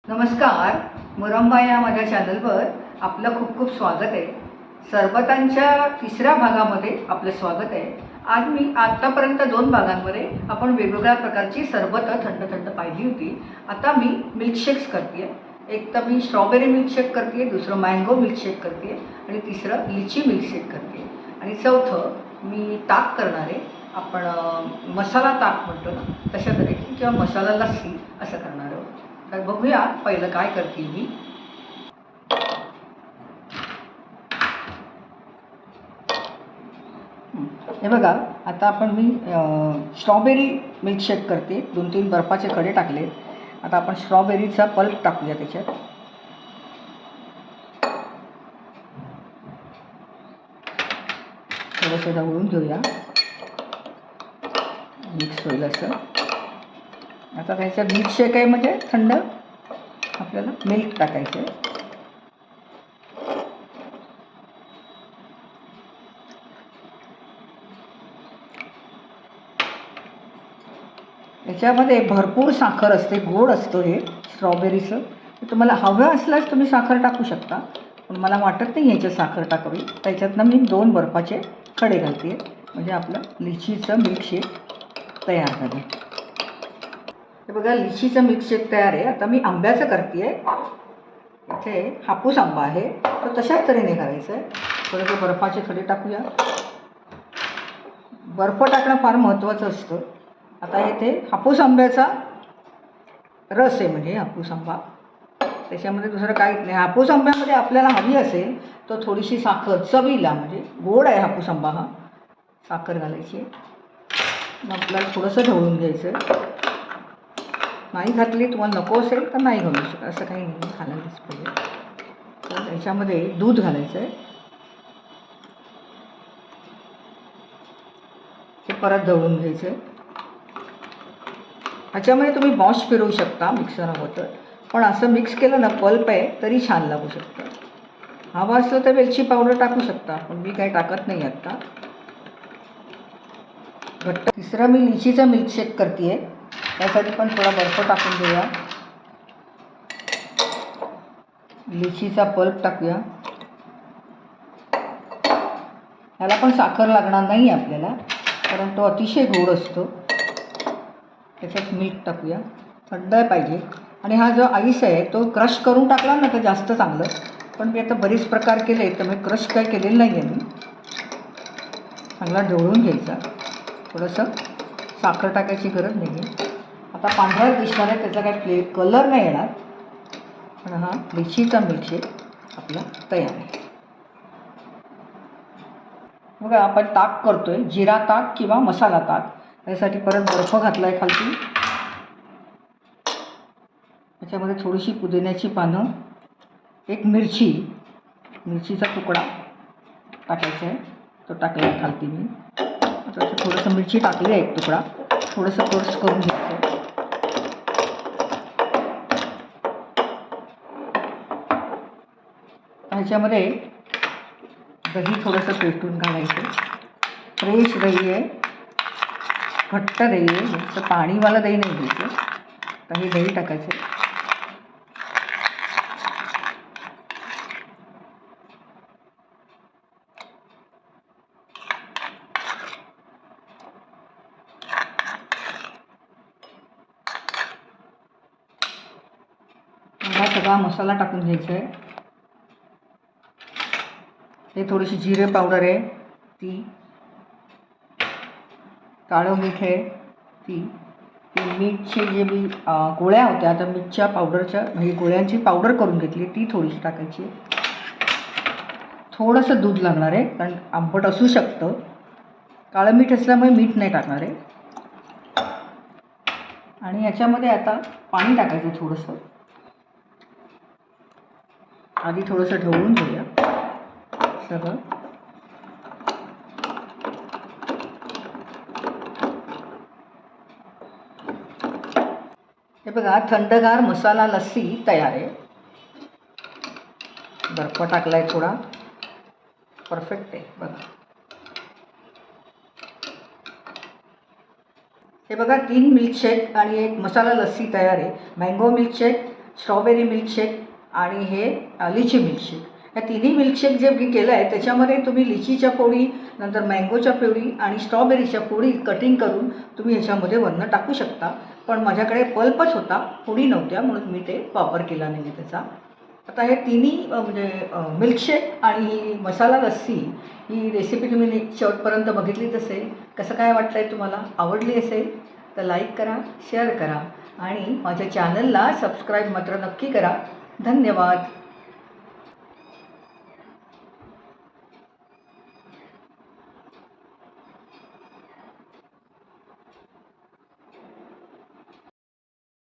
नमस्कार. मुरंबा या माझ्या चॅनलवर आपलं खूप खूप स्वागत आहे. सरबतांच्या तिसऱ्या भागामध्ये आपलं स्वागत आहे. आज मी आत्तापर्यंत 2 भागांमध्ये आपण वेगवेगळ्या प्रकारची सरबतं थंड थंड पाहिली होती. आता मी मिल्कशेक्स करते आहे. एक तर मी स्ट्रॉबेरी मिल्कशेक करते आहे, दुसरं मँगो मिल्कशेक करते आहे आणि तिसरं लिची मिल्कशेक करते आहे आणि चौथं मी ताक करणार आहे. आपण मसाला ताक म्हणतो ना तशा तऱ्हेची किंवा मसाला लस्सी असं करणार आहोत. तर बघूया पहिलं काय करते मी. हे बघा, आता मी स्ट्रॉबेरी मिल्कशेक करते. 2-3 बर्फाचे खडे टाकले. आता आपण स्ट्रॉबेरीचा पल्प टाकूया त्याच्यात. थोडंसं ढवळून घेऊया, मिक्स होईल असं. आता त्याच्यात मिल्कशेक आहे म्हणजे थंड आपल्याला मिल्क टाकायचं आहे. याच्यामध्ये भरपूर साखर असते, गोड असतं हे स्ट्रॉबेरीचं. तुम्हाला हवं असल्यास तुम्ही साखर टाकू शकता, पण मला वाटत नाही ह्याच्यात साखर टाकावी. त्याच्यातनं मी 2 बर्फाचे खडे घालते म्हणजे आपलं लिचीचं मिल्कशेक तयार झालं. हे बघा, लिचीचं मिल्कशेक तयार आहे. आता मी आंब्याचं करते आहे. इथे हापूस आंबा आहे, तो तशाच तऱ्हेने करायचं आहे. थोडेसे बर्फाचे खडे टाकूया. बर्फ टाकणं फार महत्त्वाचं असतं. आता इथे हापूस आंब्याचा रस आहे म्हणजे हापूस आंबा, त्याच्यामध्ये दुसरं काहीच नाही. हापूस आंब्यामध्ये आपल्याला हवी असेल तर थोडीशी साखर चवीला, म्हणजे गोड आहे हापूस आंबा हा, साखर घालायची. मग आपल्याला थोडंसं ढवळून घ्यायचं आहे. नाही घातली, तुम्हाला नको असेल तर नाही घालू शकत, असं काही नाही, घालायलाच पाहिजे. तर याच्यामध्ये दूध घालायचं आहे. ते परत ढवळून घ्यायचं आहे. ह्याच्यामध्ये तुम्ही मॉश फिरवू शकता मिक्सर हवं तर, पण असं मिक्स केलं ना, पल्प आहे तरी छान लागू शकतं. हवं असलं तर वेलची पावडर टाकू शकता, पण मी काही टाकत नाही आत्ता. घट्ट. तिसरं मी लिचीचा मिल्कशेक करते आहे. त्यासाठी पण थोडा बर्फ टाकून देऊया. लिचीचा पल्प टाकूया. ह्याला पण साखर लागणार नाही आपल्याला, कारण तो अतिशय गोड असतो. त्याच्यात मिल्क टाकूया. थंड पाहिजे. आणि हा जो आईस आहे तो क्रश करून टाकला ना तर जास्त चांगलं, पण मी आता बरेच प्रकार केले तर मी क्रश काय केलेलं नाही आहे. मी चांगला ढवळून घ्यायचा. थोडंसं साखर टाकायची गरज नाही आहे. आता पांढरा दिसणार आहे, त्याचा काही कलर नाही येणार, पण हा लिचीचा मिल्कशेक आपला तयार आहे. बघा, आपण ताक करतो आहे, जिरा ताक किंवा मसाला ताक. त्यासाठी परत बर्फ घातला आहे खालती. त्याच्यामध्ये थोडीशी पुदिन्याची पानं, एक मिरचीचा तुकडा टाकायचा आहे, तो टाकला आहे खालती मी. आता थोडंसं मिरची टाकली आहे, एक तुकडा. थोडंसं टोस्ट करून घ्यायचं आहे. ह्याच्यामध्ये दही थोडंसं पेटून घालायचं. फ्रेश दही आहे, घट्ट दही आहे, जास्त पाणीवाला दही नाही घ्यायचं. तर हे दही टाकायचं. हा सगळा मसाला टाकून घ्यायचा आहे. हे थोडीशी जिरे पावडर आहे ती, काळं मीठ आहे ती, मीठचे जे मी गोळ्या होत्या आता मीठच्या पावडरच्या, म्हणजे गोळ्यांची पावडर करून घेतली, ती थोडीशी टाकायची. थोडंसं दूध लागणार आहे, कारण आंबट असू शकतं. काळं मीठ असल्यामुळे मीठ नाही टाकणार आहे. आणि याच्यामध्ये आता पाणी टाकायचं थोडंसं. आधी थोडंसं ढवळून घेऊया सगळं. हे बघा, थंडगार मसाला लस्सी तयार आहे. बर्फ टाकला आहे थोडा, परफेक्ट आहे बघा. हे बघा, 3 मिल्कशेक आणि एक मसाला लस्सी तयार आहे. मँगो मिल्कशेक, स्ट्रॉबेरी मिल्कशेक आणि हे लिची मिल्कशेक. या तिन्ही मिल्कशेक जे मी केलं आहे त्याच्यामध्ये तुम्ही लिचीच्या फोडी, नंतर मँगोच्या फोडी आणि स्ट्रॉबेरीच्या फोडी कटिंग करून तुम्ही ह्याच्यामध्ये वरनं टाकू शकता. पण माझ्याकडे पल्पच होता, फोडी नव्हत्या, म्हणून मी ते वापर केला नाही आहे त्याचा. आता हे तिन्ही म्हणजे मिल्कशेक आणि ही मसाला लस्सी ही रेसिपी तुम्ही शेवटपर्यंत बघितलीच असेल. कसं काय वाटलं आहे तुम्हाला? आवडली असेल तर लाईक करा, शेअर करा आणि माझ्या चॅनलला सबस्क्राईब मात्र नक्की करा. धन्यवाद.